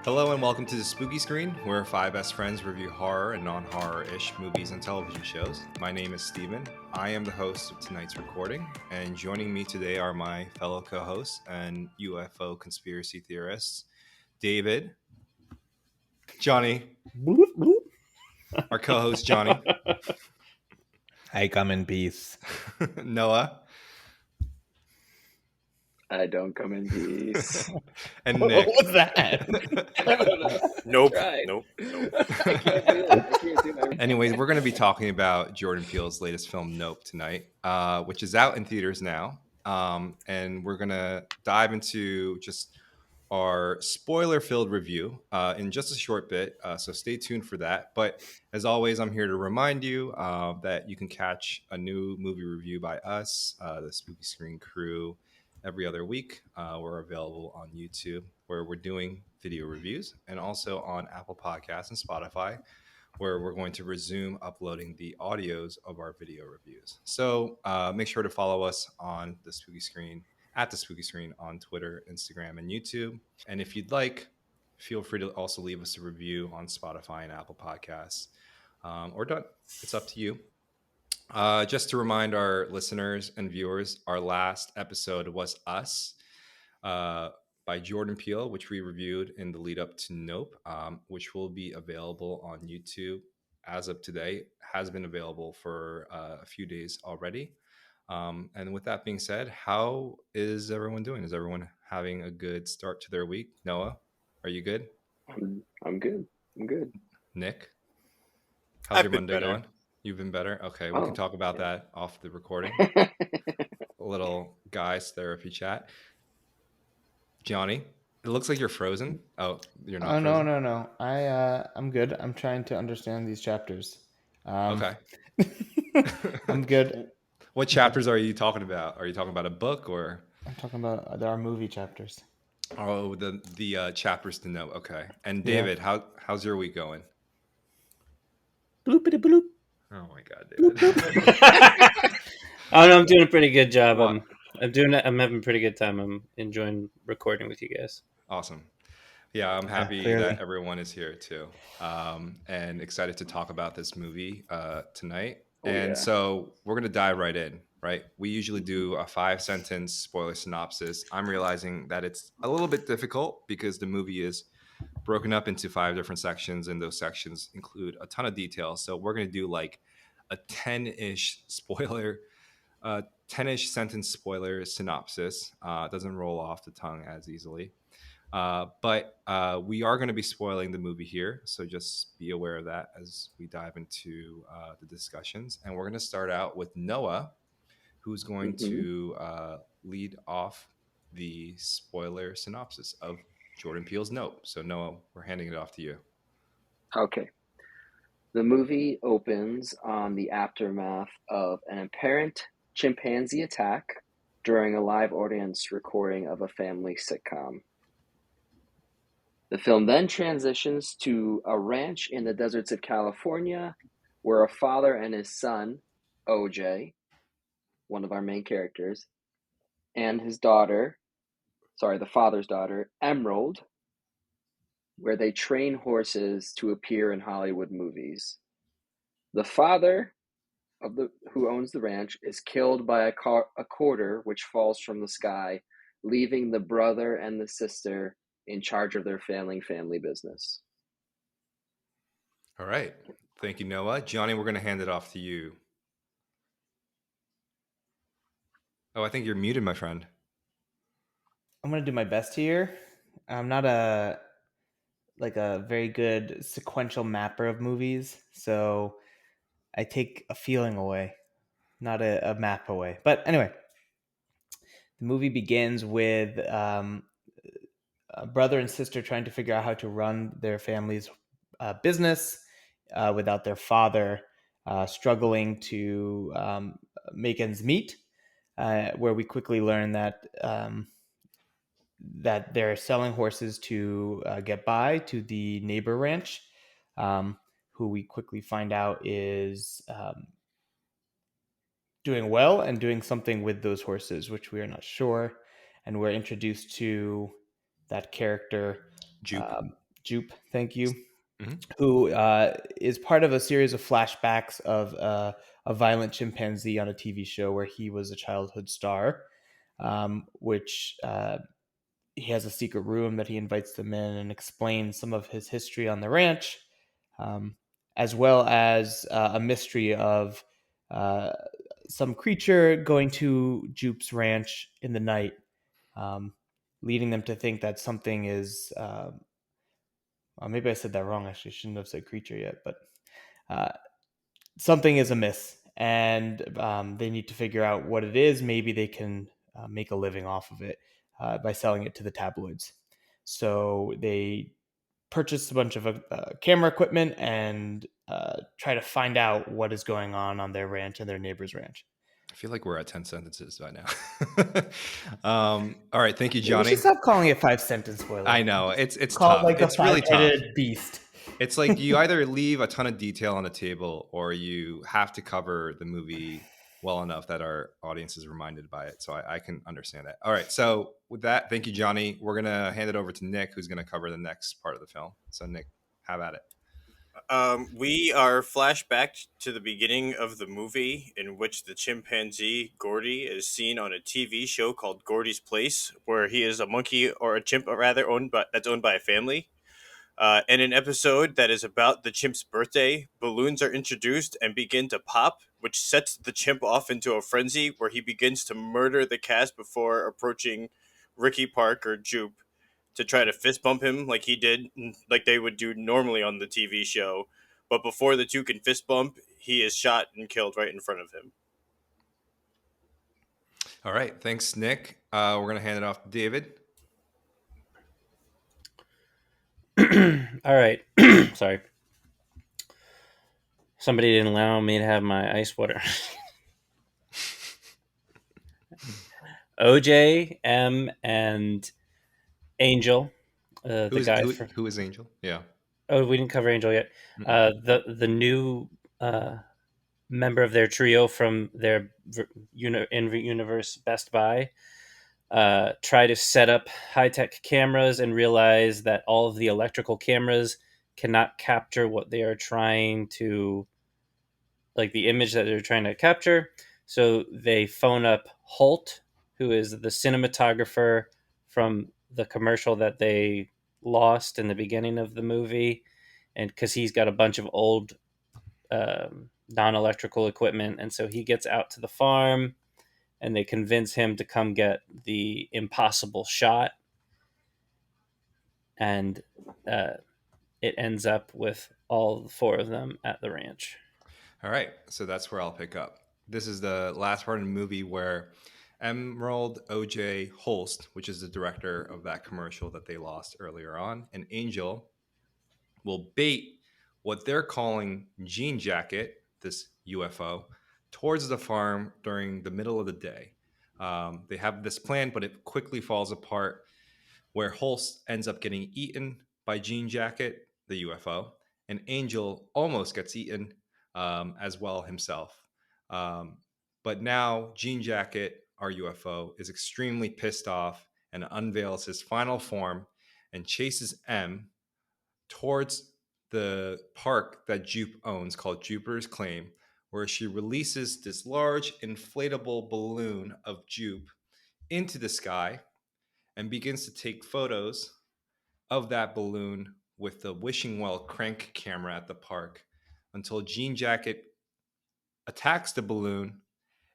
Hello and welcome to the Spooky Screen, where five best friends review horror and non-horror-ish movies and television shows. My name is Steven. I am the host of tonight's recording, and joining me today are my fellow co-hosts and UFO conspiracy theorists, David, Jonny, Bloop, bloop. our co-host Jonny, I come in peace. Noah, I don't come in peace. and What Nick. was that? Nope. Tried. Nope. I can't do it. I can't do it. Anyways, we're going to be talking about Jordan Peele's latest film, Nope, tonight, which is out in theaters now. And we're going to dive into just our spoiler-filled review in just a short bit. So stay tuned for that. But as always, I'm here to remind you that you can catch a new movie review by us, the Spooky Screen crew, every other week. We're available on YouTube, where we're doing video reviews, and also on Apple Podcasts and Spotify, where we're going to resume uploading the audios of our video reviews. So make sure to follow us on the Spooky Screen, at the Spooky Screen on Twitter, Instagram, and YouTube. And if you'd like, feel free to also leave us a review on Spotify and Apple Podcasts, or don't. It's up to you. Just to remind our listeners and viewers, our last episode was Us by Jordan Peele, which we reviewed in the lead up to Nope, which will be available on YouTube as of today. Has been available for a few days already. And with that being said, how is everyone doing? Is everyone having a good start to their week? Noah, are you good? I'm good. I'm good. Nick, how's I've your been Monday better. going? You've been better? Okay, we can talk about that off the recording. A little guys therapy chat. Jonny, it looks like you're frozen. Oh, you're not. Oh frozen? no. I'm good. I'm trying to understand these chapters. Okay. I'm good. What chapters are you talking about? Are you talking about a book or? I'm talking about our movie chapters. Oh, the chapters to know. Okay. And Yeah. David, how's your week going? Bloopity bloop. Oh my God, Bloop, David. Oh no, I'm doing a pretty good job. What? I'm having a pretty good time. I'm enjoying recording with you guys. Awesome. Yeah, I'm happy clearly. that everyone is here too, and excited to talk about this movie tonight. So we're gonna dive right in. Right, we usually do a 5-sentence spoiler synopsis. I'm realizing that it's a little bit difficult because the movie is broken up into 5 different sections, and those sections include a ton of details. So we're gonna do like a 10-ish spoiler, 10-ish sentence spoiler synopsis. It doesn't roll off the tongue as easily. But we are going to be spoiling the movie here, so just be aware of that as we dive into the discussions. And we're going to start out with Noah, who's going to lead off the spoiler synopsis of Jordan Peele's Nope. So Noah, we're handing it off to you. Okay. The movie opens on the aftermath of an apparent chimpanzee attack during a live audience recording of a family sitcom. The film then transitions to a ranch in the deserts of California, where a father and his son, OJ, one of our main characters, and his daughter, the father's daughter, Emerald, where they train horses to appear in Hollywood movies. The father who owns the ranch is killed by a quarter which falls from the sky, leaving the brother and the sister in charge of their family business. All right. Thank you, Noah. Jonny, we're going to hand it off to you. Oh, I think you're muted, my friend. I'm gonna do my best here. I'm not a very good sequential mapper of movies, so I take a feeling away, not a map away. But anyway, the movie begins with a brother and sister trying to figure out how to run their family's business without their father, struggling to make ends meet, where we quickly learn that that they're selling horses to get by to the neighbor ranch, who we quickly find out is doing well and doing something with those horses, which we are not sure. And we're introduced to that character, Jupe. Jupe, thank you, Mhm. who is part of a series of flashbacks of a violent chimpanzee on a TV show where he was a childhood star, which he has a secret room that he invites them in and explains some of his history on the ranch, as well as a mystery of uh, some creature going to Jupe's ranch in the night, um, leading them to think that something is. Maybe I said that wrong. Actually, shouldn't have said creature yet, but uh, something is amiss, and they need to figure out what it is. Maybe they can make a living off of it by selling it to the tabloids. So they purchase a bunch of camera equipment and try to find out what is going on their ranch and their neighbor's ranch. I feel like we're at 10 sentences by now. All right. Thank you, Yeah, we should Johnny. stop calling it 5 sentence spoiler. I know it's Call it tough. like the It's really tough. five-headed beast. It's like you either leave a ton of detail on the table or you have to cover the movie well enough that our audience is reminded by it. So I can understand that. All right. So with that, thank you, Johnny. We're going to hand it over to Nick, who's going to cover the next part of the film. So Nick, have at it. We are flashbacked to the beginning of the movie in which the chimpanzee Gordy is seen on a TV show called Gordy's Place, where he is a monkey or a chimp, rather that's owned by a family. In an episode that is about the chimp's birthday, balloons are introduced and begin to pop, which sets the chimp off into a frenzy where he begins to murder the cast before approaching Ricky Park or Jupe to try to fist bump him like he did, like they would do normally on the TV show. But before the two can fist bump, he is shot and killed right in front of him. All right. Thanks, Nick. We're going to hand it off to David. All right. Sorry. Somebody didn't allow me to have my ice water. OJ, M, and Angel. Who is Angel? Yeah. Oh, we didn't cover Angel yet. The new member of their trio from their in-universe Best Buy try to set up high-tech cameras and realize that all of the electrical cameras cannot capture what they are trying to, like the image that they're trying to capture. So they phone up Holt, who is the cinematographer from the commercial that they lost in the beginning of the movie, and because he's got a bunch of old non-electrical equipment, and so he gets out to the farm and they convince him to come get the impossible shot, and it ends up with all four of them at the ranch. All right, so that's where I'll pick up. This is the last part of the movie where Emerald O.J. Holst, which is the director of that commercial that they lost earlier on, and Angel will bait what they're calling Jean Jacket, this UFO, towards the farm during the middle of the day. They have this plan, but it quickly falls apart where Holst ends up getting eaten by Jean Jacket, the UFO, and Angel almost gets eaten as well himself. But now Jean Jacket, our UFO, is extremely pissed off and unveils his final form and chases M towards the park that Jupe owns called Jupiter's Claim, where she releases this large inflatable balloon of Jupe into the sky and begins to take photos of that balloon with the wishing well crank camera at the park until Jean Jacket attacks the balloon,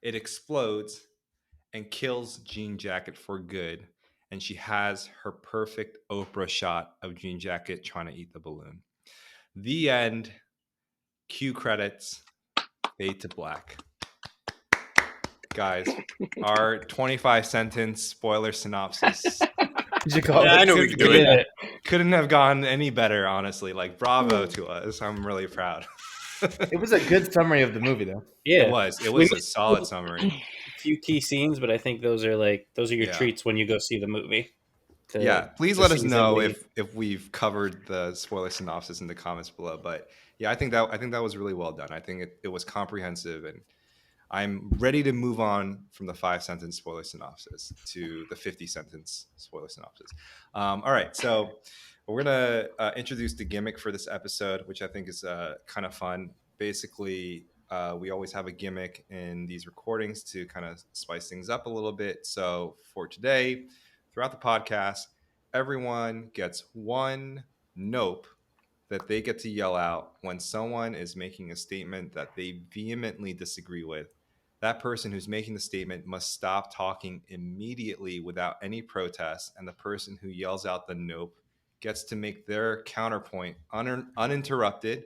it explodes and kills Jean Jacket for good, and she has her perfect Oprah shot of Jean Jacket trying to eat the balloon. The end. Cue credits. Fade to black. Guys, our 25 sentence spoiler synopsis. I know we can do it. Couldn't have gone any better, honestly. Like, bravo to us. I'm really proud. It was a good summary of the movie, though. Yeah, It was a solid summary. A few key scenes, but I think those are your treats when you go see the movie. Please let us know if we've covered the spoiler synopsis in the comments below. But yeah, I think that was really well done. I think it was comprehensive, and I'm ready to move on from the 5-sentence spoiler synopsis to the 50-sentence spoiler synopsis. All right, so we're gonna introduce the gimmick for this episode, which I think is kind of fun. Basically, we always have a gimmick in these recordings to kind of spice things up a little bit. So for today, throughout the podcast, everyone gets one nope that they get to yell out when someone is making a statement that they vehemently disagree with. That person who's making the statement must stop talking immediately without any protest, and the person who yells out the nope gets to make their counterpoint uninterrupted,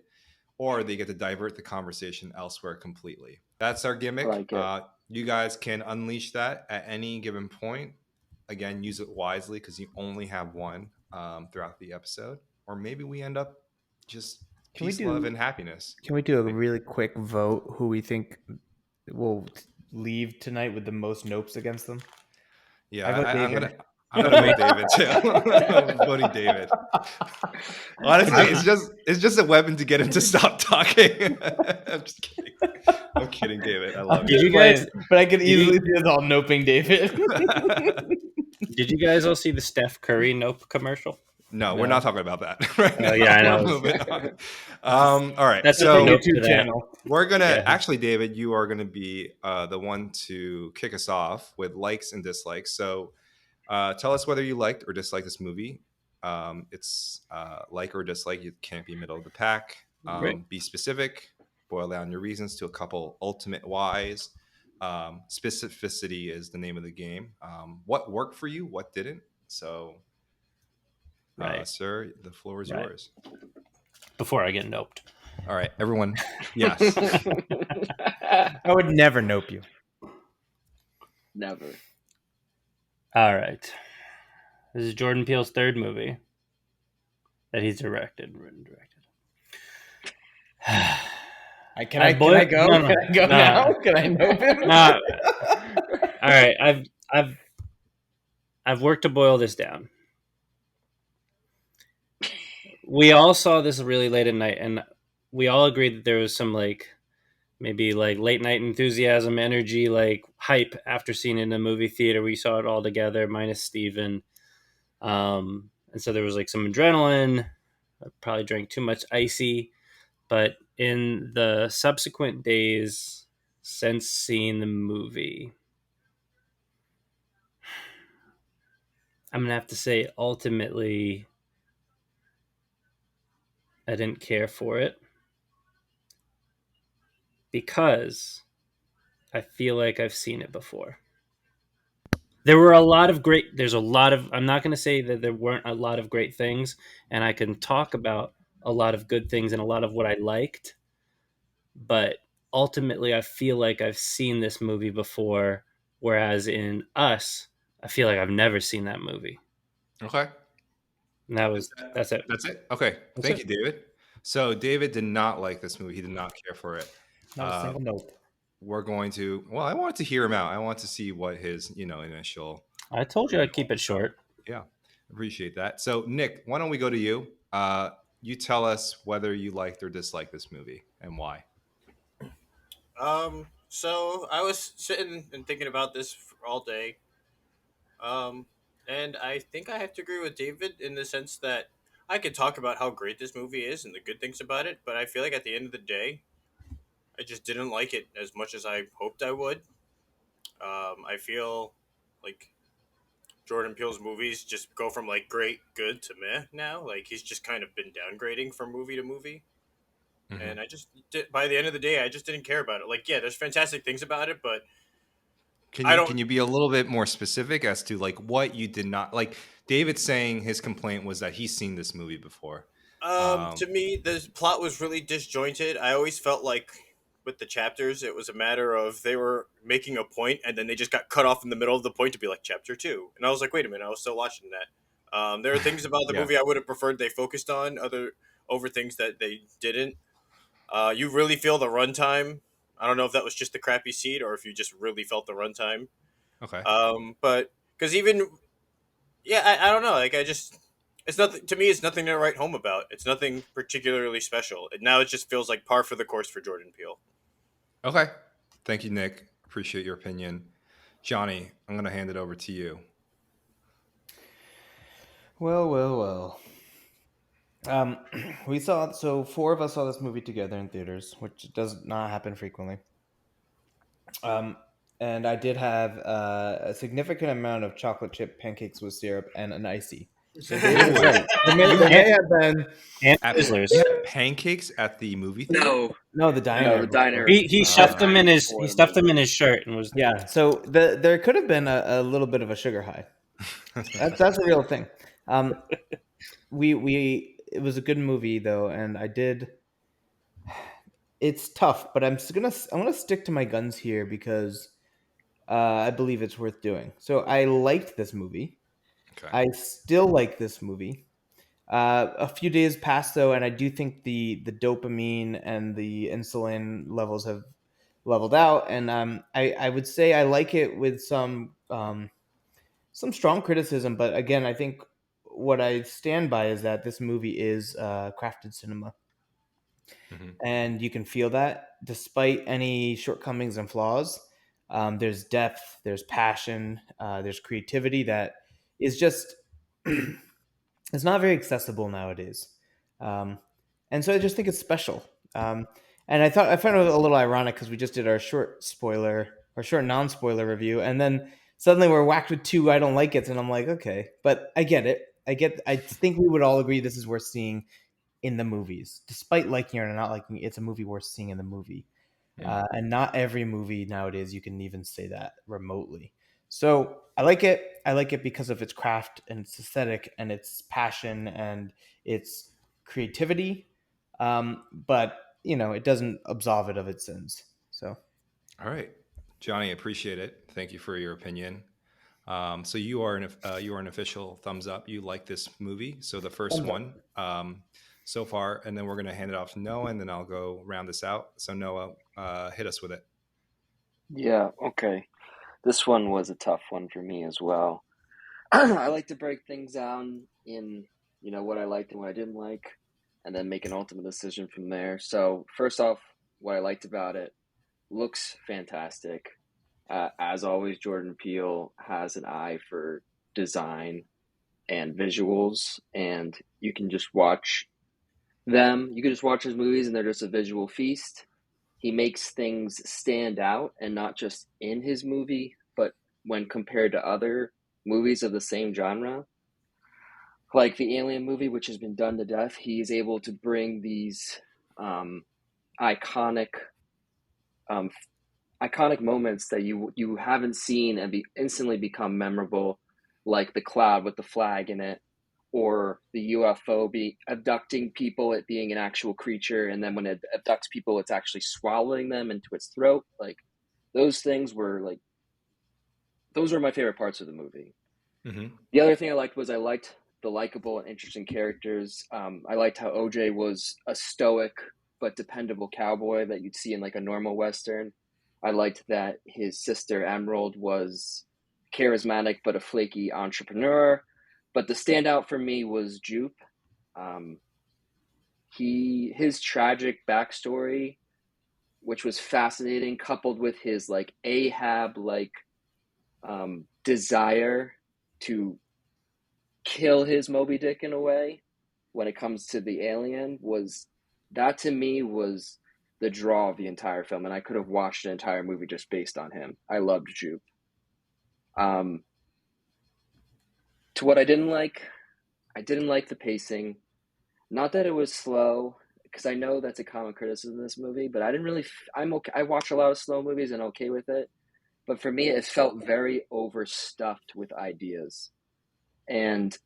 or they get to divert the conversation elsewhere completely. That's our I gimmick. like it. You guys can unleash that at any given point. Again, use it wisely because you only have one throughout the episode. Or maybe we end up just Can we peace, love, do? and happiness. Can we do a really quick vote? Who we think will leave tonight with the most nopes against them? Yeah, I vote I'm David. gonna vote David too. I'm voting David. Honestly, it's just a weapon to get him to stop talking. I'm just kidding. I'm kidding, David. I love Did you. you guys? But I could you- easily see us all noping David. Did you guys all see the Steph Curry Nope commercial? No, No. we're not talking about that right now. yeah, I know. We're moving on. All right. That's So a nope to YouTube that. channel. we're gonna Yeah. actually, David, you are gonna be the one to kick us off with likes and dislikes. So tell us whether you liked or disliked this movie. It's like or dislike. You can't be middle of the pack. Right. Be specific. Boil down your reasons to a couple ultimate whys. Specificity is the name of the game. What worked for you? What didn't? So, Right. sir, the floor is Right. yours. Before I get noped. All right, everyone. Yes. I would never nope you. Never. All right. This is Jordan Peele's third movie that he's written and directed. Can I go? No, Can I go no. now? Can I nope him? Nah. All right, I've worked to boil this down. We all saw this really late at night, and we all agreed that there was some maybe late night enthusiasm, energy, hype after seeing it in a movie theater. We saw it all together, minus Steven. And so there was some adrenaline. I probably drank too much icy, but in the subsequent days since seeing the movie, I'm gonna have to say ultimately I didn't care for it because I feel like I've seen it before. There's a lot of, I'm not going to say that there weren't a lot of great things, and I can talk about a lot of good things and a lot of what I liked, but ultimately I feel like I've seen this movie before, whereas in Us, I feel like I've never seen that movie. Okay. And that's it. That's it. Okay. That's Thank it. you, David. So David did not like this movie. He did not care for it. Not a single nope. We're going to. Well, I wanted to hear him out. I want to see what his initial. I told you I'd keep it short. Yeah, appreciate that. So Nick, why don't we go to you? You tell us whether you liked or disliked this movie and why. So I was sitting and thinking about this all day. And I think I have to agree with David in the sense that I could talk about how great this movie is and the good things about it, but I feel like at the end of the day, I just didn't like it as much as I hoped I would. I feel like Jordan Peele's movies just go from great, good to meh now. He's just kind of been downgrading from movie to movie. Mm-hmm. And by the end of the day, I just didn't care about it. Yeah, there's fantastic things about it, but Can you be a little bit more specific as to what you did not like? David's saying his complaint was that he's seen this movie before. To me, the plot was really disjointed. I always felt like with the chapters, it was a matter of they were making a point and then they just got cut off in the middle of the point to be like chapter 2. And I was like, wait a minute, I was still watching that. There are things about the Yeah. movie I would have preferred they focused on over things that they didn't. You really feel the runtime. I don't know if that was just the crappy seat or if you just really felt the runtime. Okay. But because I don't know. It's nothing to me. It's nothing to write home about. It's nothing particularly special. Now it just feels like par for the course for Jordan Peele. Okay. Thank you, Nick. Appreciate your opinion. Jonny, I'm going to hand it over to you. Well. So four of us saw this movie together in theaters, which does not happen frequently. And I did have a significant amount of chocolate chip pancakes with syrup and an icy. So they were great. There may have been And At, Twizzlers. you had pancakes at the movie theater? no the diner. the diner. He stuffed them in his before he the stuffed them movie. in his shirt and was Yeah. So there could have been a little bit of a sugar high. That's a real thing. It was a good movie though, and I did. It's tough, but I'm gonna stick to my guns here because I believe it's worth doing. So I liked this movie. Okay. I still like this movie. A few days passed though, and I do think the dopamine and the insulin levels have leveled out, and I would say I like it with some strong criticism, but again, I think what I stand by is that this movie is crafted cinema. Mhm. And you can feel that despite any shortcomings and flaws. There's depth, there's passion, there's creativity that is just it's not very accessible nowadays. And so I just think it's special. And I find it a little ironic because we just did our short non-spoiler review, and then suddenly we're whacked with two I don't like it, and I'm like, okay, but I get it. I think we would all agree this is worth seeing in the movies, despite liking it or not liking it. It's a movie worth seeing in the movie, and not every movie nowadays you can even say that remotely. So I like it. I like it because of its craft and its aesthetic and its passion and its creativity. But it doesn't absolve it of its sins. So All right. Jonny, appreciate it. Thank you for your opinion. So you are an official thumbs up. You like this movie. So the first one so far, and then we're going to hand it off to Noah, and then I'll go round this out. So Noah, hit us with it. Yeah, okay. This one was a tough one for me as well. I like to break things down in, what I liked and what I didn't like, and then make an ultimate decision from there. So first off, what I liked about it, looks fantastic. As always, Jordan Peele has an eye for design and visuals, and you can just watch them. You can just watch his movies, and they're just a visual feast. He makes things stand out, and not just in his movie, but when compared to other movies of the same genre. Like the Alien movie, which has been done to death, he's able to bring these iconic um, iconic moments that you haven't seen and instantly become memorable, like the cloud with the flag in it, or the UFO abducting people, it being an actual creature, and then when it abducts people, it's actually swallowing them into its throat. Like those things were those were my favorite parts of the movie. Mm-hmm. The other thing I liked was I liked the likable and interesting characters. I liked how OJ was a stoic but dependable cowboy that you'd see in like a normal Western. I liked that his sister Emerald was charismatic but a flaky entrepreneur. But the standout for me was Jupe. His tragic backstory, which was fascinating, coupled with his like Ahab desire to kill his Moby Dick in a way when it comes to the alien, that to me was the draw of the entire film, and I could have watched an entire movie just based on him. I loved Jupe. To what I didn't like the pacing. Not that it was slow, because I know that's a common criticism of this movie, but I didn't really. I'm okay. I watch a lot of slow movies and okay with it, but for me, it felt very overstuffed with ideas, and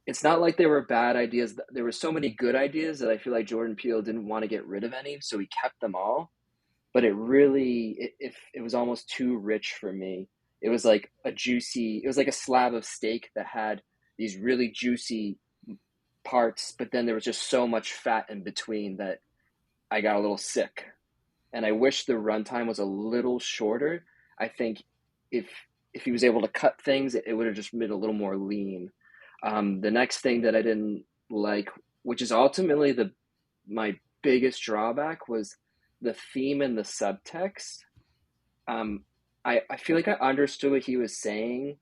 it's not like there were bad ideas. There were so many good ideas that I feel like Jordan Peele didn't want to get rid of any, so he kept them all. But it was almost too rich for me. It was like it was like a slab of steak that had these really juicy parts, but then there was just so much fat in between that I got a little sick. And I wish the runtime was a little shorter. I think if he was able to cut things, it would have just been a little more lean. The next thing that I didn't like, which is ultimately my biggest drawback, was the theme and the subtext. um, I feel like I understood what he was saying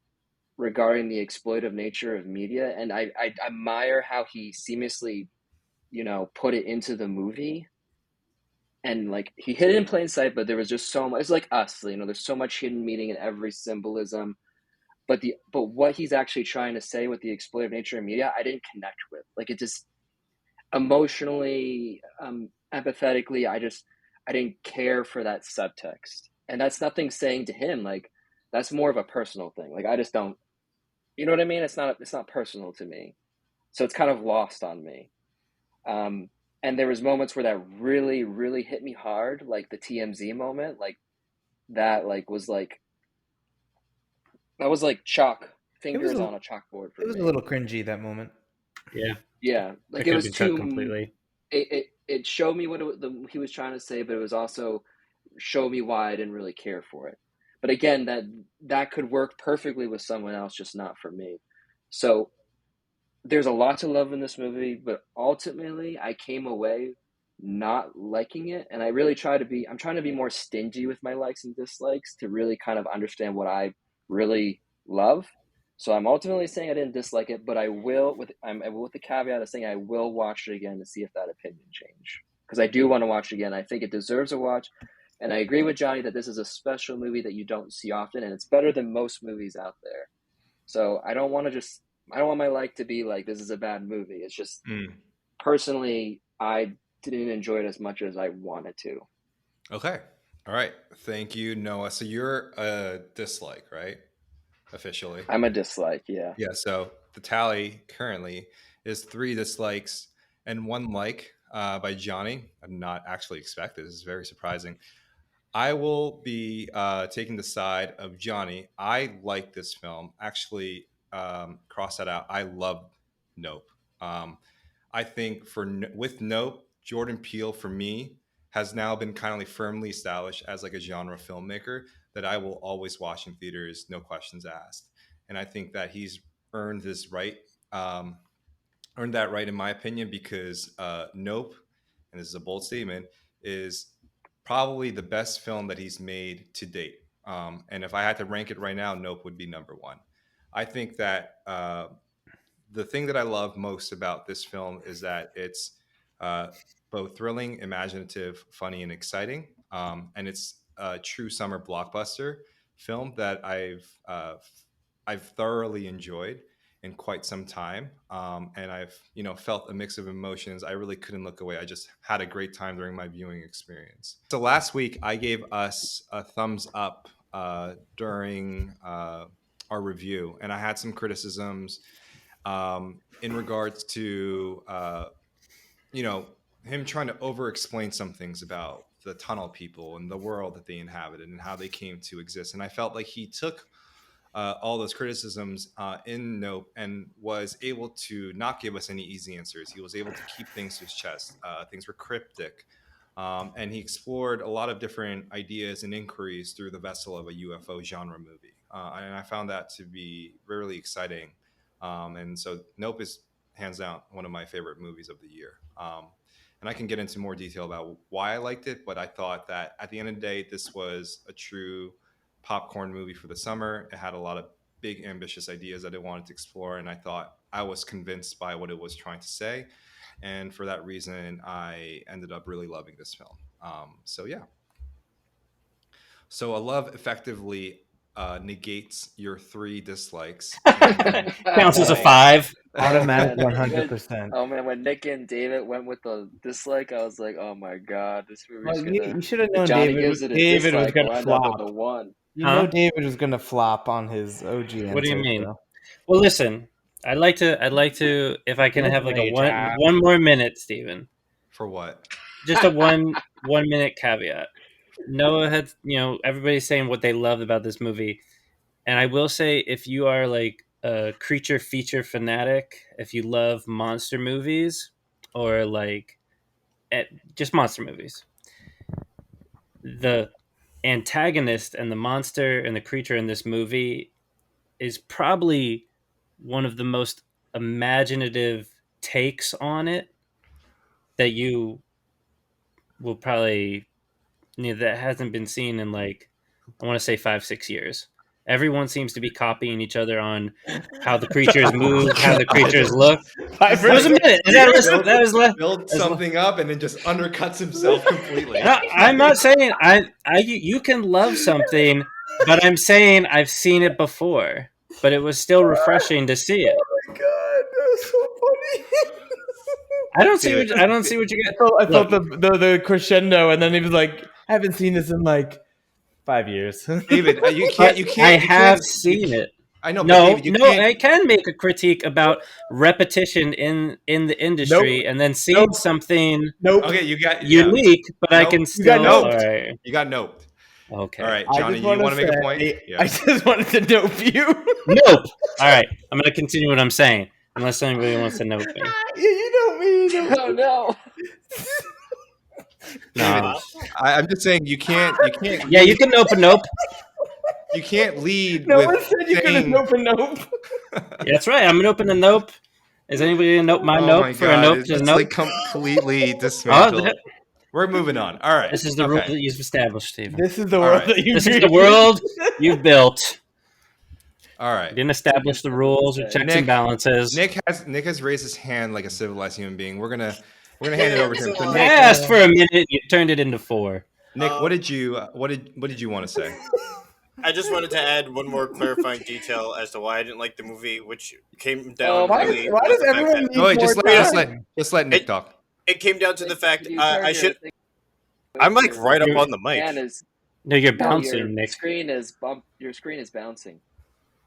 regarding the exploitive nature of media, and I admire how he seamlessly, put it into the movie. And like he hid it in plain sight, but there was just so much. It's like us, there's so much hidden meaning in every symbolism. But what he's actually trying to say with the exploitive nature of media, I didn't connect with. Like it just emotionally, empathetically, I didn't care for that subtext. And that's nothing saying to him. Like that's more of a personal thing. Like I just don't. You know what I mean? It's not personal to me, so it's kind of lost on me. Um, and there was moments where that really, really hit me hard, like the TMZ moment, like that, that was like chalk It was fingers a on a chalkboard for it was a me. little cringy, that moment. Yeah, Yeah, that like it could have was been cut too. completely. It showed me what he was trying to say, but it was also showed me why I didn't really care for it. But again, that could work perfectly with someone else, just not for me. So there's a lot to love in this movie, but ultimately I came away not liking it. And I'm trying to be more stingy with my likes and dislikes to really kind of understand what I really love. So I'm ultimately saying I didn't dislike it, but with the caveat of saying I will watch it again to see if that opinion change. Because I do want to watch it again. I think it deserves a watch. And I agree with Johnny that this is a special movie that you don't see often, and it's better than most movies out there. So I don't want my like to be like this is a bad movie. It's just personally I didn't enjoy it as much as I wanted to. Okay. All right. Thank you, Noah. So you're a dislike, right? Officially. I'm a dislike, yeah. Yeah. So the tally currently is 3 dislikes and 1 like by Johnny. I'm not actually expected. This is very surprising. I will be taking the side of Johnny. I like this film. Actually, cross that out. I love Nope. Um, I think with Nope, Jordan Peele for me has now been kind of like firmly established as like a genre filmmaker that I will always watch in theaters, no questions asked. And I think that he's earned this right. Um, Earned that right in my opinion because Nope, and this is a bold statement, is probably the best film that he's made to date. And if I had to rank it right now, Nope would be number 1. I think that the thing that I love most about this film is that it's uh, both thrilling, imaginative, funny, and exciting. And it's a true summer blockbuster film that I've thoroughly enjoyed in quite some time, and I've felt a mix of emotions. I really couldn't look away. I just had a great time during my viewing experience. So last week I gave us a thumbs up during our review, and I had some criticisms in regards to him trying to over explain some things about the tunnel people and the world that they inhabited and how they came to exist. And I felt like he took all those criticisms in Nope and was able to not give us any easy answers. He was able to keep things to his chest. Things were cryptic. And he explored a lot of different ideas and inquiries through the vessel of a UFO genre movie. And I found that to be really exciting. And so Nope is hands down one of my favorite movies of the year. And I can get into more detail about why I liked it, but I thought that at the end of the day, this was a true popcorn movie for the summer. It had a lot of big, ambitious ideas that it wanted to explore, and I thought I was convinced by what it was trying to say. And for that reason, I ended up really loving this film. So yeah. So a love effectively negates your 3 dislikes. And Counts as a Man. 5. Oh Automatic man, 100%. when Nick and David went with the dislike, I was like, oh my god, this movie's Well, you, gonna. you should have If known Johnny gives it a David was dislike, gonna we'll end up with a flop. 1. You know Huh? David was gonna flop on his OG What do you answer. mean? So. Well, listen, I'd like to, if I can Give us have like a a job. one more minute, Steven. for what? Just a 1 minute caveat. Noah had, everybody's saying what they loved about this movie. And I will say, if you are like a creature feature fanatic, if you love monster movies or like just monster movies, the antagonist and the monster and the creature in this movie is probably one of the most imaginative takes on it that you will probably, that hasn't been seen in like I want to say 5-6 years. Everyone seems to be copying each other on how the creatures move, how the creatures look. Five It was a minute. That was less. Build something up and then just undercuts himself completely. No, I'm not saying you can love something, but I'm saying I've seen it before. But it was still refreshing to see it. Oh my god, that was so funny. I don't see what you get. I felt the crescendo, and then he was like, "I haven't seen this in like 5 years." David, you can't. I have seen it. I know, but No, David, you no, can't. I can make a critique about repetition in the industry, and then seeing something Nope. Okay, you got unique, but I Nope. can You still. got noped. All right. You got noped. Okay. All right, I Johnny, just you want to make a say- point? I just wanted to nope you. Nope. All right. I'm going to continue what I'm saying, unless anybody wants to nope me. Yeah, you know me. Oh no! No. I'm just saying you can't. Yeah, you can nope a nope. You can't lead No with one said you couldn't saying. nope a nope. Yeah, that's right. I'm going to open a nope. Is anybody going to nope my Oh nope my for a god, nope it's to just nope? like completely dismantled. that- We're moving on. All right. This is the rule that you've established, Stephen. This is the All world right. that you. This is the world you've built. All You right. didn't establish the rules or checks and balances. Nick has raised his hand like a civilized human being. We're gonna hand it over to him. So I Nick, asked for a minute. You turned it into 4. Nick, what did you want to say? I just wanted to add one more clarifying detail as to why I didn't like the movie, which came down. Oh, Why really does was the fact everyone that- need No, wait, more time? just let Nick talk. It came down to the fact You I turned should. your- I'm like right up You're- on the mic. Hand is No, you're no, bouncing, your Nick. screen is your screen is bouncing.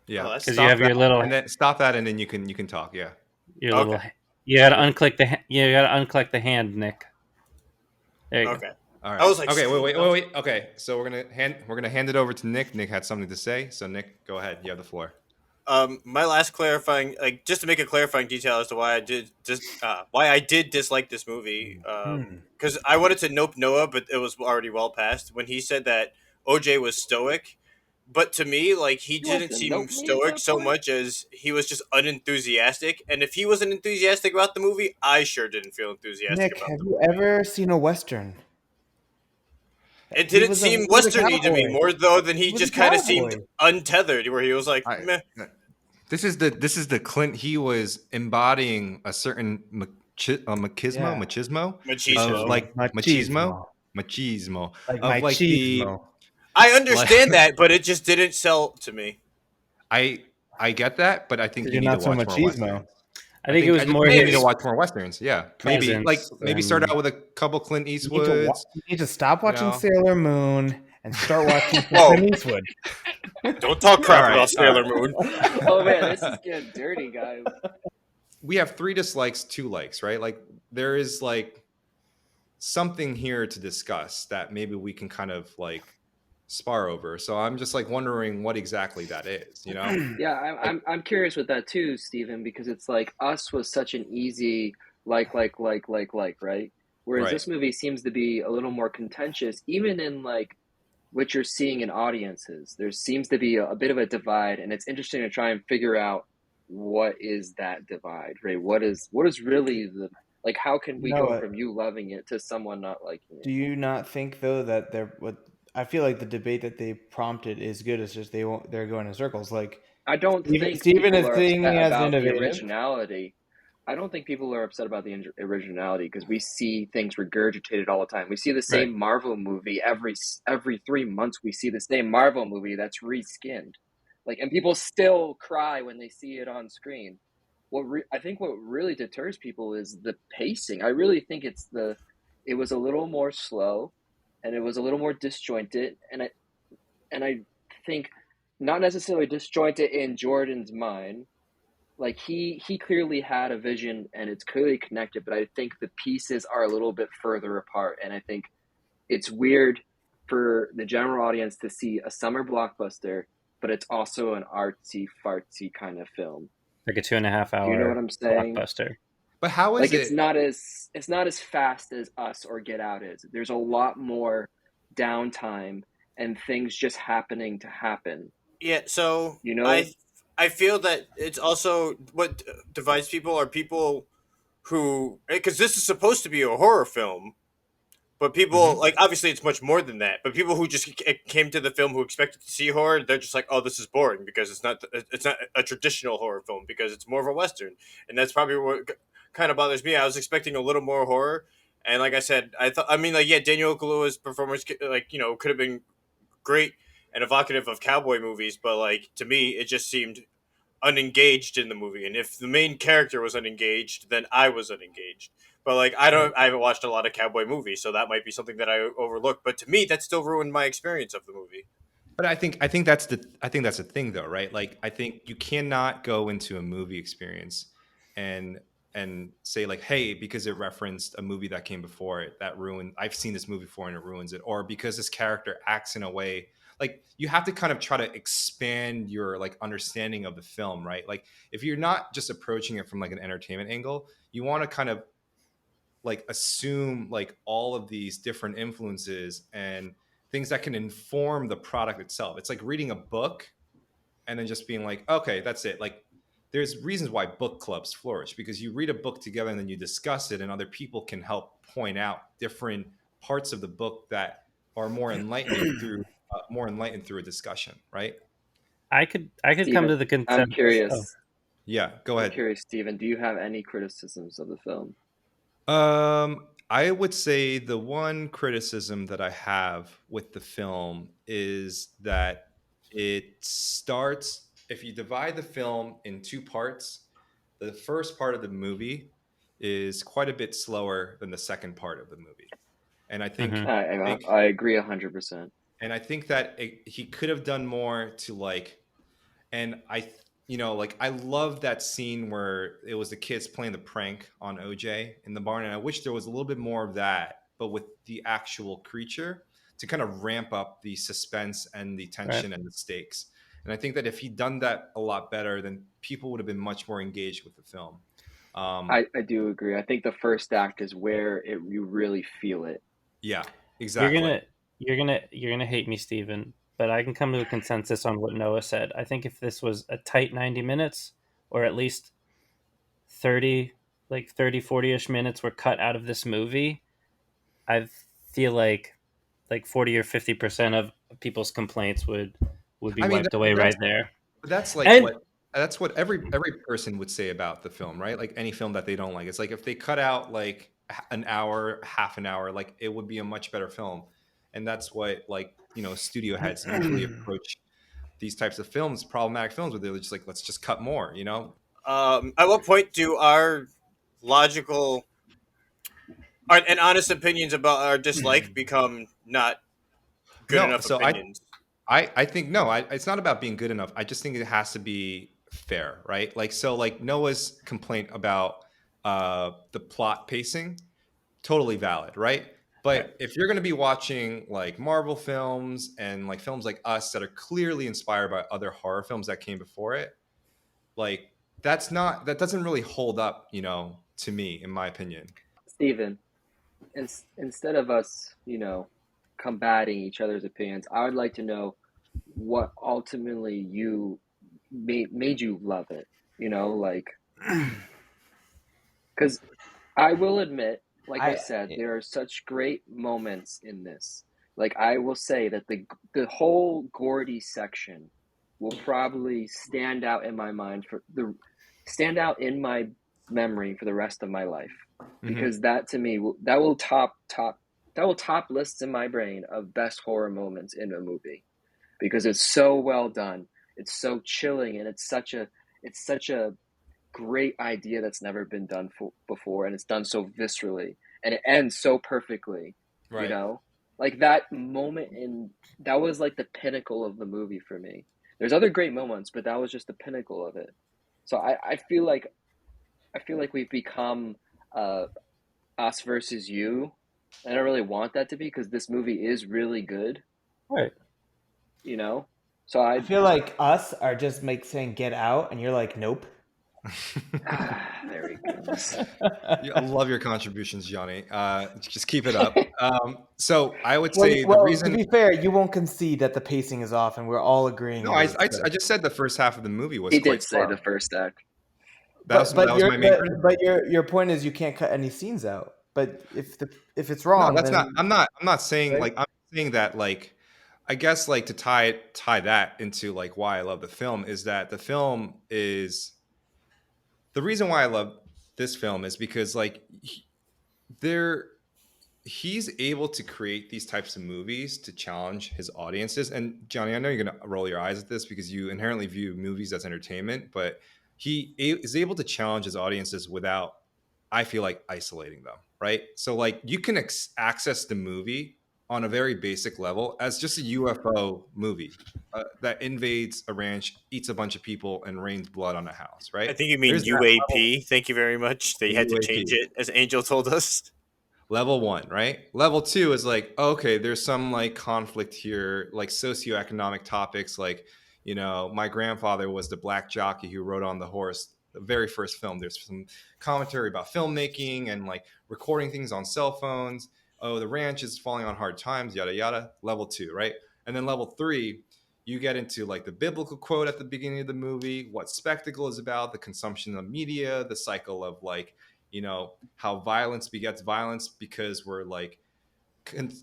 Yeah, Oh, that's- Because stop you have your that, little, and then stop that, and then you can talk. Yeah. your Okay. little. You gotta unclick the hand, Nick. There you go. Okay. All right. I was like, okay, wait. Okay, so we're gonna hand it over to Nick. Nick had something to say, so Nick, go ahead. You have the floor. My last clarifying, just to make a clarifying detail as to why I did dislike this movie, because I wanted to nope Noah, but it was already well past when he said that OJ was stoic. But to me, like he want didn't to seem nope me at stoic that so point? much as he was just unenthusiastic. And if he wasn't enthusiastic about the movie, I sure didn't feel enthusiastic Nick, about have the you movie. ever seen a western? It He didn't was a- seem he was a westerny to me cowboy. more though than he He was just a kind of cowboy. seemed untethered, where he was like, meh. This is the Clint. He was embodying a certain machismo Machismo. of like machismo Like of like machismo. I understand that, but it just didn't sell to me. I get that, but I think you You're need not to so watch more machismo. westerns. I think it was I just more think you need his to watch more westerns. Yeah, maybe presence maybe start than- out with a couple Clint You need, to Eastwoods. you need to stop watching know? Sailor Moon and start watching Whoa. Clint Eastwood. Don't talk crap All right, about Sailor all Moon. Oh man, this is getting dirty, guys. We have 3 dislikes, 2 likes, right? Like there is like something here to discuss that maybe we can kind of like spar over. So I'm just like wondering what exactly that is, you know? Yeah, I'm curious with that too, Stephen, because it's like Us was such an easy like, right? Whereas Right. this movie seems to be a little more contentious, even in like what you're seeing in audiences. There seems to be a bit of a divide, and it's interesting to try and figure out what is that divide, right? What is really the like? How can we go Noah, from you loving it to someone not liking Do it? you not think though that I feel like the debate that they prompted is good. It's just they're going in circles. Like I don't think Stephen people is are seeing upset as about the innovative. originality. I don't think people are upset about the originality because we see things regurgitated all the time. We see the same Right. Marvel movie every 3 months. We see the same Marvel movie that's reskinned, like, and people still cry when they see it on screen. I think what really deters people is the pacing. I really think it was a little more slow, and it was a little more disjointed, and I think not necessarily disjointed in Jordan's mind. Like he clearly had a vision and it's clearly connected, but I think the pieces are a little bit further apart. And I think it's weird for the general audience to see a summer blockbuster, but it's also an artsy fartsy kind of film. like a 2.5 hour Do you know what I'm saying? blockbuster. But how is Like it? it's not as fast as Us or Get Out is. There's a lot more downtime and things just happening to happen. Yeah, so You know? I feel that it's also what divides people are people who, because this is supposed to be a horror film, But people like obviously it's much more than that. But people who just came to the film who expected to see horror, they're just like, oh, this is boring because it's not a traditional horror film because it's more of a western, and that's probably what kind of bothers me. I was expecting a little more horror, and like I said, I mean, like, yeah, Daniel Kaluuya's performance, like, could have been great and evocative of cowboy movies, but like to me, it just seemed unengaged in the movie. And if the main character was unengaged, then I was unengaged. But like I haven't watched a lot of cowboy movies, so that might be something that I overlooked. But to me, that still ruined my experience of the movie. But I think that's the thing though, right? Like I think you cannot go into a movie experience and say like, hey, because it referenced a movie that came before it that ruined. I've seen this movie before and it ruins it, or because this character acts in a way. Like you have to kind of try to expand your like understanding of the film, right? Like if you're not just approaching it from like an entertainment angle, you want to kind of like assume like all of these different influences and things that can inform the product itself. It's like reading a book and then just being like, okay, that's it. Like there's reasons why book clubs flourish because you read a book together and then you discuss it and other people can help point out different parts of the book that are more enlightening through a discussion, right? I could come to Steven, the I'm consensus. Oh, curious. Yeah, go I'm ahead. curious, Steven, do you have any criticisms of the film? I would say the one criticism that I have with the film is that it starts, if you divide the film in two parts, the first part of the movie is quite a bit slower than the second part of the movie. And I think, mhm. I agree 100%. and I think that he could have done more to like, and like I love that scene where it was the kids playing the prank on OJ in the barn, and I wish there was a little bit more of that, but with the actual creature to kind of ramp up the suspense and the Right. tension and the stakes. And I think that if he'd done that a lot better, then people would have been much more engaged with the film. I do agree. I think the first act is where you really feel it. Yeah, You're exactly. gonna you're gonna hate me, Steven, but I can come to a consensus on what Noah said. I think if this was a tight 90 minutes, or at least 30, like 30, 40-ish minutes were cut out of this movie, I feel like 40 or 50% of people's complaints would be I mean, wiped away right there. that's like And what every person would say about the film, right? Like any film that they don't like. It's like if they cut out like an hour, half an hour, like it would be a much better film. And that's what like, studio heads usually approach these types of films, problematic films, where they're just like, let's just cut more. At what point do our logical and honest opinions about our dislike become not good No, enough so opinions? I think no, it's not about being good enough. I just think it has to be fair, right? Like so, like Noah's complaint about the plot pacing, totally valid, right? right. But if you're going to be watching like Marvel films and like films like Us that are clearly inspired by other horror films that came before it, like that doesn't really hold up, to me, in my opinion. Steven, instead of us, combating each other's opinions, I would like to know what ultimately you made you love it. Like, because I will admit, like I said, there are such great moments in this. Like I will say that the whole Gordy section will probably stand out in my mind stand out in my memory for the rest of my life, because that to me that will top lists in my brain of best horror moments in a movie, because it's so well done, it's so chilling, and it's such a great idea that's never been done before, and it's done so viscerally, and it ends so perfectly. you Right. know like that moment that was like the pinnacle of the movie for me. There's other great moments, but that was just the pinnacle of it. So I feel like we've become us versus you. I don't really want that to be, because this movie is really good. Right. So I feel like us are just saying get out, and you're like, nope. there he goes. I love your contributions, Johnny. Just keep it up. So I would say Well, the to reason. be fair, you won't concede that the pacing is off, and we're all agreeing. No, it I, is, I, so. I just said the first half of the movie was He quite did say slow. the first act. That was my main criticism. But your point is you can't cut any scenes out. But if it's No, wrong, that's then not. I'm not saying right? like I'm saying that like I guess like to tie that into like why I love the film is that the film is the reason why I love this film is because like there he's able to create these types of movies to challenge his audiences. And Johnny, I know you're gonna roll your eyes at this because you inherently view movies as entertainment, but is able to challenge his audiences without, I feel like, isolating them. Right. So like you can access the movie on a very basic level as just a UFO movie that invades a ranch, eats a bunch of people, and rains blood on a house. I Right. think you mean There's that level. UAP. Thank you very much. They had to change UAP. it, as Angel told us. Level one, right? Level two is like, okay, there's some like conflict here, like socioeconomic topics. Like, my grandfather was the black jockey who rode on the horse. The very first film, there's some commentary about filmmaking and like recording things on cell phones. Oh, the ranch is falling on hard times, yada, yada. Level two, right? And then level three, you get into like the biblical quote at the beginning of the movie, what spectacle is about, the consumption of media, the cycle of like, how violence begets violence because we're like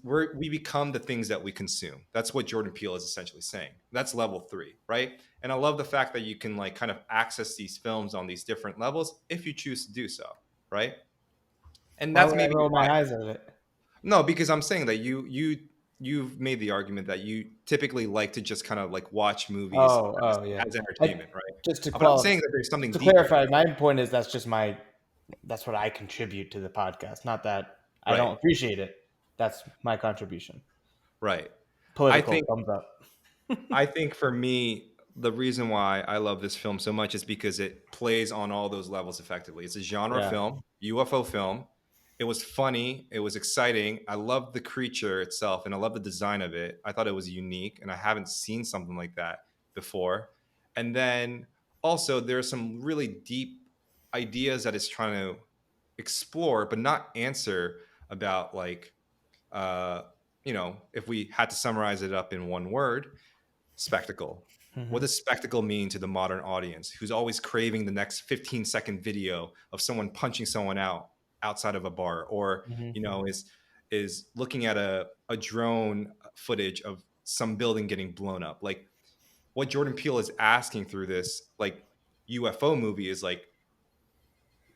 we become the things that we consume. That's what Jordan Peele is essentially saying. That's level three, right? And I love the fact that you can like kind of access these films on these different levels if you choose to do so, right? And Why that's would I maybe roll why. my eyes at it? No, because I'm saying that you've made the argument that you typically like to just kind of like watch movies Oh, yeah. as entertainment, right? Just to But I'm saying that there's something deeper clarify, here. my point is that's what I contribute to the podcast. Not that I Right, don't appreciate it. That's my contribution. right. I Political think thumbs up. I think for me, the reason why I love this film so much is because it plays on all those levels effectively. It's a genre Yeah. film, UFO film. It was funny. It was exciting. I loved the creature itself and I love the design of it. I thought it was unique and I haven't seen something like that before. And then also, there are some really deep ideas that it's trying to explore, but not answer about like, uh, if we had to summarize it up in one word, spectacle. What Mm-hmm. does spectacle mean to the modern audience who's always craving the next 15-second video of someone punching someone out outside of a bar, or Mm-hmm. is looking at a drone footage of some building getting blown up? Like what Jordan Peele is asking through this like UFO movie is like,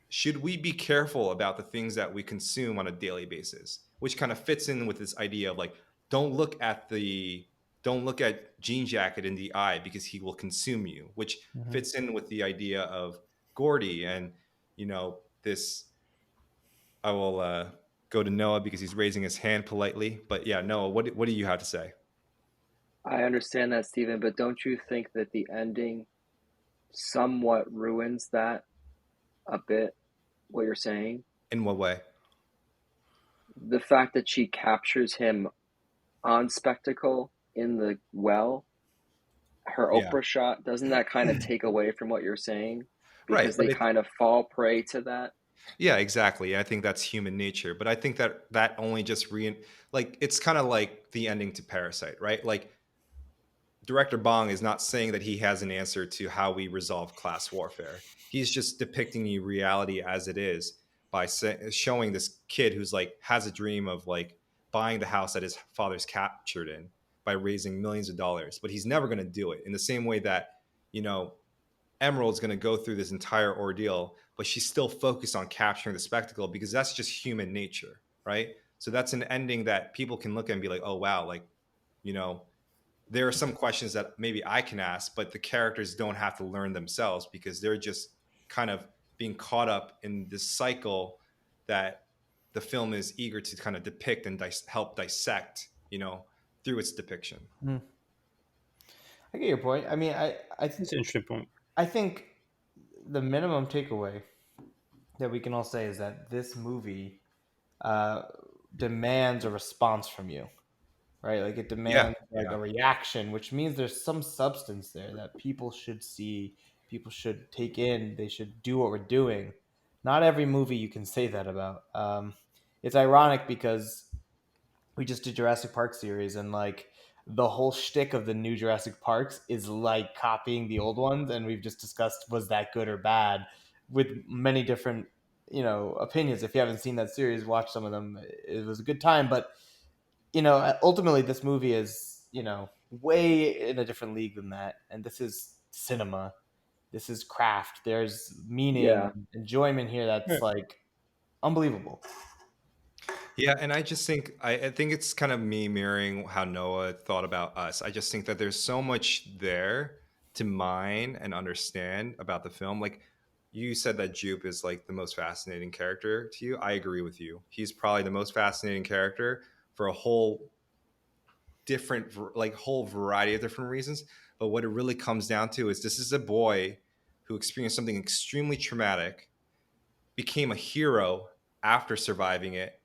should we be careful about the things that we consume on a daily basis, which kind of fits in with this idea of like, don't look at Jean Jacket in the eye because he will consume you, which Mm-hmm. fits in with the idea of Gordy. And this, I will go to Noah because he's raising his hand politely. But yeah, Noah, what do you have to say? I understand that, Stephen, but don't you think that the ending somewhat ruins that a bit, what you're saying? In what way? The fact that she captures him on spectacle in the well, her Yeah, Oprah shot, doesn't that kind of take away from what you're saying? right. Because But they kind of fall prey to that. yeah, exactly. I think that's human nature, but I think that only just like it's kind of like the ending to Parasite, right? Like director Bong is not saying that he has an answer to how we resolve class warfare. He's just depicting you reality as it is by showing this kid who's like has a dream of like buying the house that his father's captured in by raising millions of dollars, but he's never going to do it. In the same way that you know Emerald's going to go through this entire ordeal, but she's still focused on capturing the spectacle because that's just human nature, right? So that's an ending that people can look at and be like, oh wow, like you know there are some questions that maybe I can ask, but the characters don't have to learn themselves because they're just kind of being caught up in this cycle that the film is eager to kind of depict and help dissect, through its depiction. Mm. I get your point. I mean, It's an interesting point. I think the minimum takeaway that we can all say is that this movie uh, demands a response from you, right? Like it Yeah, demands like yeah, a reaction, which means there's some substance there that people should see, people should take in, they should do what we're doing. Not every movie you can say that about. It's ironic because we just did Jurassic Park series, and like the whole shtick of the new Jurassic Parks is like copying the old ones, and we've just discussed was that good or bad with many different opinions. If you haven't seen that series, watch some of them. It was a good time, but ultimately this movie is way in a different league than that, and this is cinema. This is craft. There's meaning Yeah. and enjoyment here that's like unbelievable. Yeah, and I just think I think it's kind of me mirroring how Noah thought about us. I just think that there's so much there to mine and understand about the film. Like you said that Jupe is like the most fascinating character to you. I agree with you. He's probably the most fascinating character for a whole whole variety of different reasons. But what it really comes down to is this is a boy who experienced something extremely traumatic, became a hero after surviving it,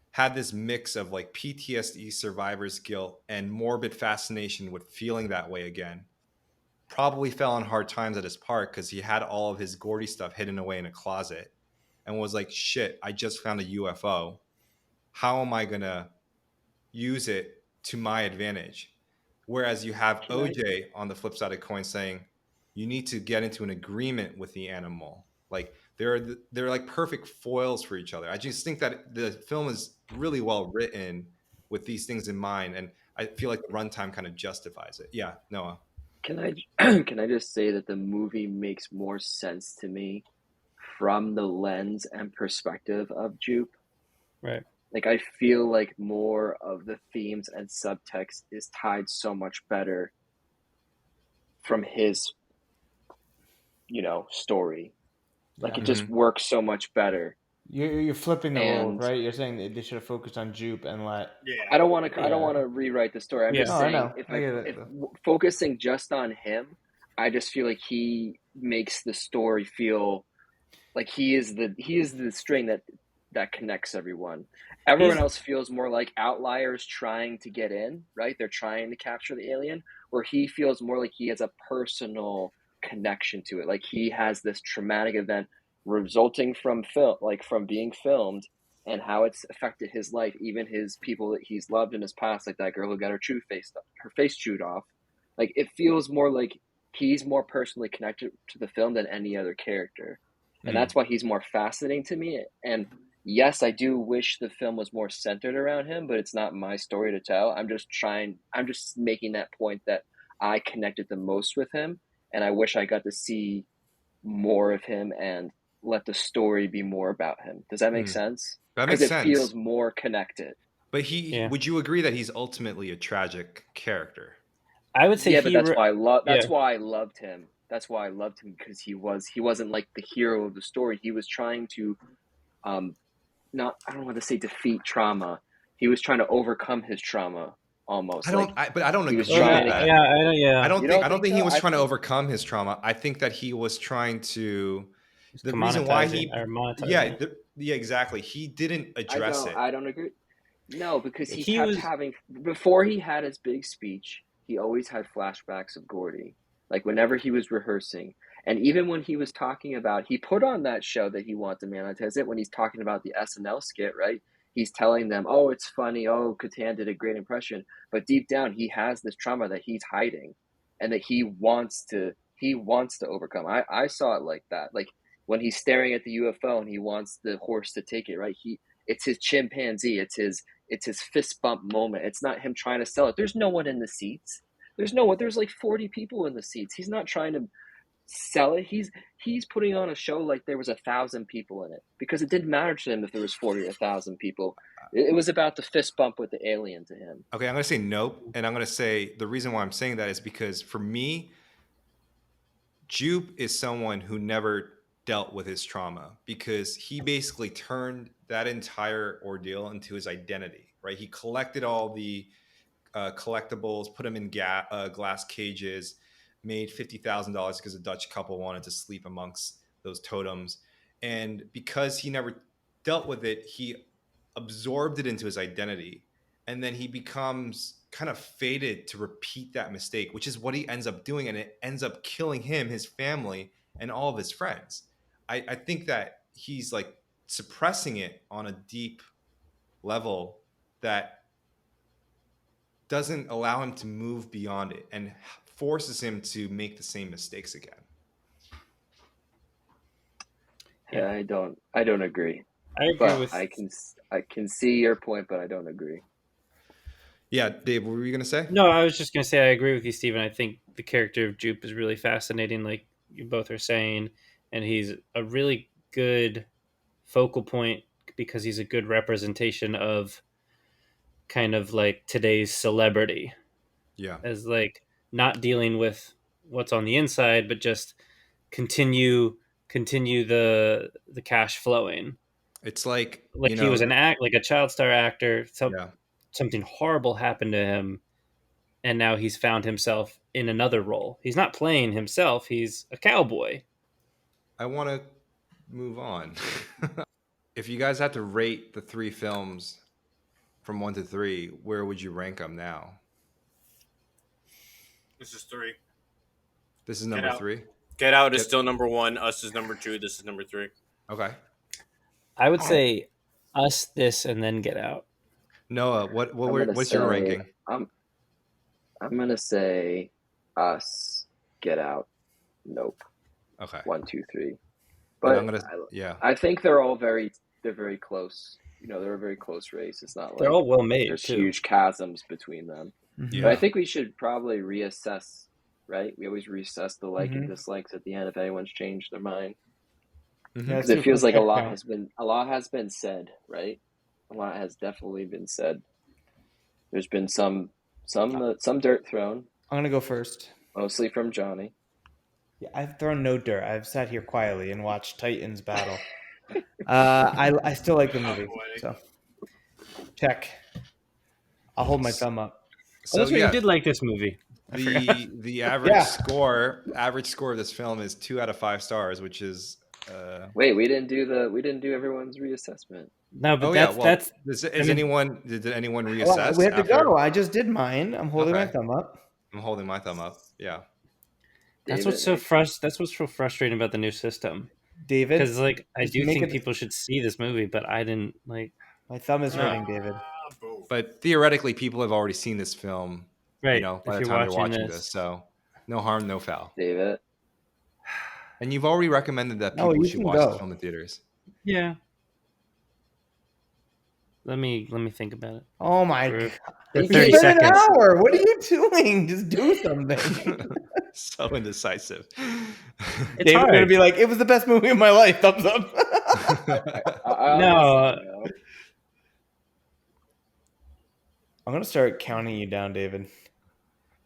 had this mix of like PTSD, survivor's guilt, and morbid fascination with feeling that way again. Probably fell on hard times at his park because he had all of his Gordy stuff hidden away in a closet and was like, shit, I just found a UFO. How am I going to use it to my advantage? Whereas you have OJ on the flip side of the coin saying, you need to get into an agreement with the animal. Like they're like perfect foils for each other. I just think that the film is really well written with these things in mind, and I feel like the runtime kind of justifies it. Yeah, Noah. Can I can I just say that the movie makes more sense to me from the lens and perspective of Jupe? Right. Like I feel like more of the themes and subtext is tied so much better from his, story. Like Yeah. it just works so much better. You're flipping the roles, And right? You're saying that they should have focused on Jupe and let. Yeah. I don't want to. I don't Yeah. want to rewrite the story. I'm Yeah. just No, I saying, know. I get it. focusing just on him, I just feel like he makes the story feel like he is the string that connects everyone. Everyone He's else feels more like outliers trying to get in, right? They're trying to capture the alien, where he feels more like he has a personal connection to it. Like he has this traumatic event resulting from film, like from being filmed, and how it's affected his life, even his people that he's loved in his past, like that girl who got her face chewed off. Like it feels more like he's more personally connected to the film than any other character, and that's why he's more fascinating to me. And yes, I do wish the film was more centered around him, but it's not my story to tell. I'm just making that point that I connected the most with him, and I wish I got to see more of him and let the story be more about him. Does that make sense? That Because makes it sense. feels more connected. But Yeah. would you agree that he's ultimately a tragic character? I would say Yeah, but that's yeah. why I loved him. That's why I loved him, because he wasn't like the hero of the story. He was trying to not I don't want to say defeat trauma. He was trying to overcome his trauma almost. Like But I don't he was agree Well, with trying yeah, to that. get. yeah, I don't. I Yeah, don't You think don't I don't think think he so? was I trying to think overcome his trauma. I think that he was trying to just the reason why monetizing or monetizing. yeah, exactly. He didn't address it. I don't agree. No, because he He kept was. having, before he had his big speech, he always had flashbacks of Gordy. Like whenever he was rehearsing. And even when he was talking about, he put on that show that he wanted to monetize it when he's talking about the SNL skit, right? He's telling them, oh, it's funny. Oh, Catan did a great impression. But deep down, he has this trauma that he's hiding and that he wants to overcome. I saw it like that. Like when he's staring at the UFO and he wants the horse to take it, right? It's his chimpanzee. It's his fist bump moment. It's not him trying to sell it. There's no one in the seats. There's no one. There's like 40 people in the seats. He's not trying to sell it. He's putting on a show like there was 1,000 people in it, because it didn't matter to him if there was 40 or 1,000 people. It was about the fist bump with the alien to him. Okay, I'm going to say nope, and I'm going to say the reason why I'm saying that is because for me, Jupe is someone who never dealt with his trauma because he basically turned that entire ordeal into his identity, right? He collected all the collectibles, put them in glass cages, made $50,000 because a Dutch couple wanted to sleep amongst those totems. And because he never dealt with it, he absorbed it into his identity. And then he becomes kind of fated to repeat that mistake, which is what he ends up doing. And it ends up killing him, his family, and all of his friends. I think that he's like suppressing it on a deep level that doesn't allow him to move beyond it and forces him to make the same mistakes again. Yeah, I don't agree. I agree But with. I can see your point, but I don't agree. Yeah, Dave, what were you gonna say? No, I was just gonna say I agree with you, Steven. I think the character of Jupe is really fascinating, like you both are saying, and he's a really good focal point because he's a good representation of kind of like today's celebrity, Yeah, as like not dealing with what's on the inside, but just continue the cash flowing. it's like Like he was like a child star actor. So yeah. something horrible happened to him, and now he's found himself in another role. He's not playing himself. He's a cowboy. I want to move on. If you guys had to rate the three films from 1 to 3, where would you rank them now? This is 3. This is Get number Out. 3. Get Out is Get- still number 1. Us is number 2. This is number 3. Okay. I would say Us, this, and then Get Out. Noah, what's your ranking? I'm gonna say Us, Get Out, Nope. Okay. 1, 2, 3. And But I'm gonna yeah. I think they're very close. They're a very close race. It's not They're like all well made there's too. huge chasms between them. Mhm. But I think we should probably reassess, right? We always reassess the like and Mhm. dislikes at the end if anyone's changed their mind. Mhm. Yeah, Because let's do it feels quick like check a lot has been said, right? A lot has definitely been said. There's been some dirt thrown, I'm gonna go first. mostly from Jonny. Yeah, I've thrown no dirt. I've sat here quietly and watched Titans battle. I still like the movie, so check. I'll hold my thumb up. Oh, that's right. yeah, You did like this movie. I forgot. the average Yeah. score of this film is 2 out of 5 stars, which is Wait, we didn't do everyone's reassessment. No, but did mean- anyone Well, reassess we have to after? go. I just did mine. I'm holding my Okay. thumb up. I'm holding my thumb up. Yeah. that's what's so frustrating about the new system. David, Because like I just do make think it- people should see this movie, but I didn't like. my thumb is hurting, David. But theoretically, people have already seen this film, Right. by If the you're time they're watching watching this. So no harm, no foul. David, And you've already recommended that No, people you should can watch go. this film in theaters. Yeah. Let me think about it. Oh my For- god! for It's 30 been an seconds. hour. What are you doing? Just do something. So indecisive. It's David's gonna hard. be like, "It was the best movie of my life." Thumbs up. No. I'm gonna start counting you down, David.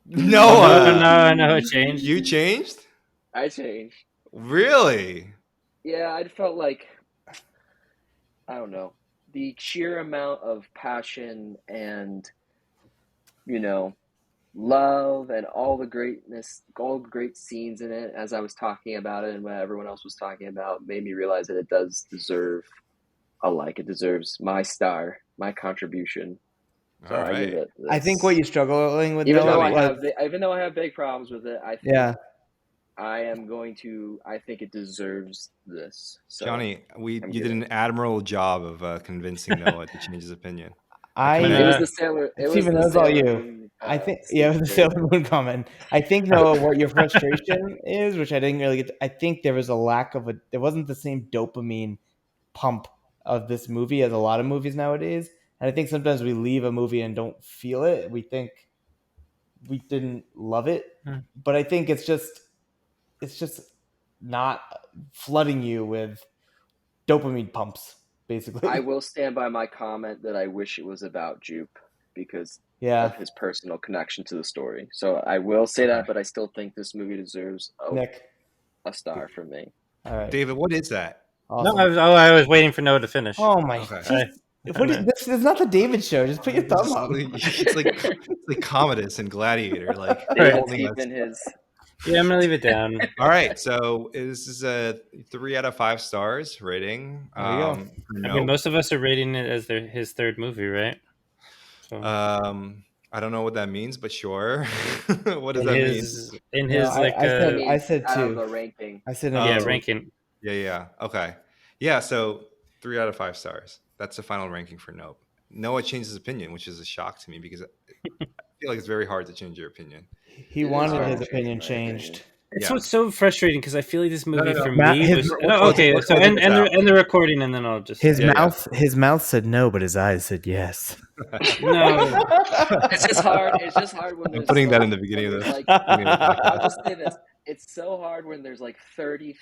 No, it changed. You changed? I changed. Really? Yeah, I felt like, I don't know, the sheer amount of passion and, love and all the greatness, all the great scenes in it, as I was talking about it and what everyone else was talking about, made me realize that it does deserve a like. It deserves my star, my contribution. So All I give right. it this. I think what you're struggling with, even Noah, though was- even though I have big problems with it, I think yeah, I think it deserves this. So Jonny, I'm you did giving an admirable job of convincing Noah to change his opinion. I. it Uh, was the Sailor. It was Steven, the that was all Sailor you. Moon, I think, Steve yeah, it was the Sailor Sailor Moon comment. I think, though, what your frustration is, which I didn't really get. I think there was a lack of there wasn't the same dopamine pump of this movie as a lot of movies nowadays. And I think sometimes we leave a movie and don't feel it. We think we didn't love it, but I think it's just not flooding you with dopamine pumps, basically. I will stand by my comment that I wish it was about Jupe because Yeah, of his personal connection to the story. So I will say that, but I still think this movie deserves Nick. a star from me. All right, David, what is that? awesome. No, I was waiting for Noah to finish. Oh my! Okay. Just, this is not the David show. Just put your thumb up. It's like Commodus and Gladiator. Like David's holding us. keeping his. Yeah, I'm gonna leave it down. All right, so this is a 3 out of 5 stars rating. There you go. for I Nope. mean, most of us are rating it as his third movie, right? So I don't know what that means, but sure. What does that mean? in No, his like I said out of two. the ranking. I said Oh. yeah two. ranking. Yeah. Okay. Yeah, so 3 out of 5 stars. That's the final ranking for Nope. Noah changed his opinion, which is a shock to me because I feel like it's very hard to change your opinion. He It is wanted hard his to change opinion my changed. opinion. It's Yeah. what's so frustrating because I feel like this movie no. for Matt, me his- was We're close- okay. we're So closing this out. end the recording, and then I'll just his Yeah. mouth said no, but his eyes said yes. no. It's just hard. It's just hard when I'm there's putting that so- in the beginning of when the, there's, like, beginning of the podcast. I'll just say this. It's so hard when there's like 30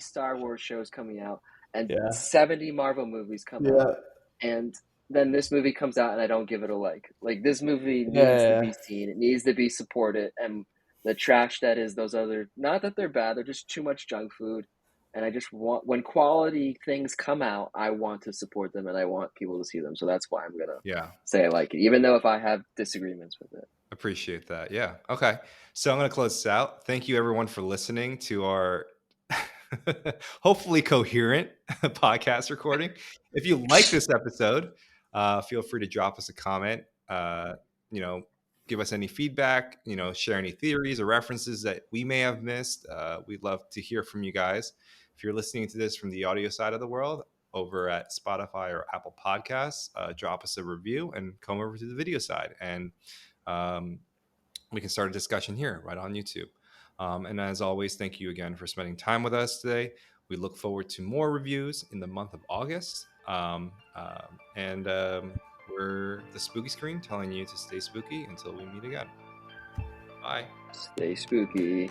Star Wars shows coming out and Yeah. 70 Marvel movies come out. And then this movie comes out and I don't give it a like. Like, this movie needs to be seen. It needs to be supported. And the trash that is those other, not that they're bad, they're just too much junk food. And I just want, when quality things come out, I want to support them and I want people to see them. So that's why I'm going to say I like it, even though if I have disagreements with it. Appreciate that. Yeah. Okay. So I'm going to close this out. Thank you, everyone, for listening to our hopefully coherent podcast recording. If you like this episode, feel free to drop us a comment. Give us any feedback. Share any theories or references that we may have missed. We'd love to hear from you guys. If you're listening to this from the audio side of the world, over at Spotify or Apple Podcasts, drop us a review and come over to the video side, and we can start a discussion here right on YouTube. And as always, thank you again for spending time with us today. We look forward to more reviews in the month of August. We're the Spooky Screen, telling you to stay spooky until we meet again. Bye. Stay spooky.